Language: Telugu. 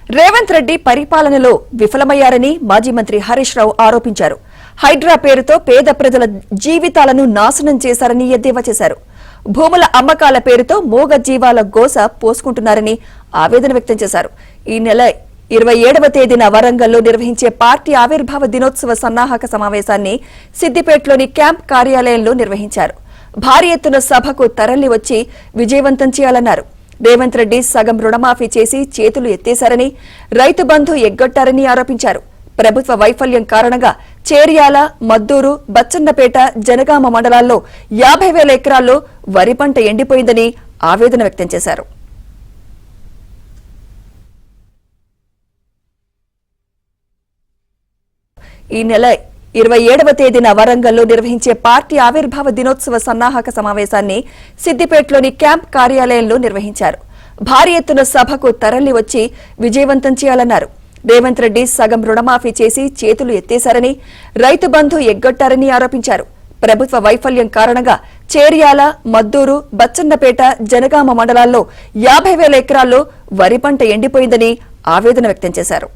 రేవంత్ రెడ్డి పరిపాలనలో విఫలమయ్యారని మాజీ మంత్రి హరీష్ రావు ఆరోపించారు. హైడ్రా పేరుతో పేద ప్రజల జీవితాలను నాశనం చేశారని ఎద్దేవా చేశారు. భూముల అమ్మకాల పేరుతో మూగ జీవాల గోస పోసుకుంటున్నారని ఆవేదన వ్యక్తం చేశారు. ఈ నెల 27వ తేదీన వరంగల్లో నిర్వహించే పార్టీ ఆవిర్భావ దినోత్సవ సన్నాహక సమావేశాన్ని సిద్దిపేటలోని క్యాంప్ కార్యాలయంలో నిర్వహించారు. భారీ ఎత్తున సభకు తరలి వచ్చి విజయవంతం చేయాలన్నారు. రేవంత్ రెడ్డి సగం రుణమాఫీ చేసి చేతులు ఎత్తేశారని, రైతు బంధు ఎగ్గొట్టారని ఆరోపించారు. ప్రభుత్వ వైఫల్యం కారణంగా చేర్యాల, మద్దూరు, బచ్చన్నపేట, జనగామ మండలాల్లో 50,000 ఎకరాల్లో వరి పంట ఎండిపోయిందని ఆవేదన వ్యక్తం చేశారు. ఈ నెల 27వ తేదీన వరంగల్లో నిర్వహించే పార్టీ ఆవిర్భావ దినోత్సవ సన్నాహక సమావేశాన్ని సిద్దిపేటలోని క్యాంప్ కార్యాలయంలో నిర్వహించారు. భారీ ఎత్తున సభకు తరలి వచ్చి విజయవంతం చేయాలన్నారు. రేవంత్ రెడ్డి సగం రుణమాఫీ చేసి చేతులు ఎత్తేశారని, రైతు బంధు ఎగ్గొట్టారని ఆరోపించారు. ప్రభుత్వ వైఫల్యం కారణంగా చేర్యాల, మద్దూరు, బచ్చన్నపేట, జనగామ మండలాల్లో 50,000 ఎకరాల్లో వరి పంట ఎండిపోయిందని ఆవేదన వ్యక్తం చేశారు.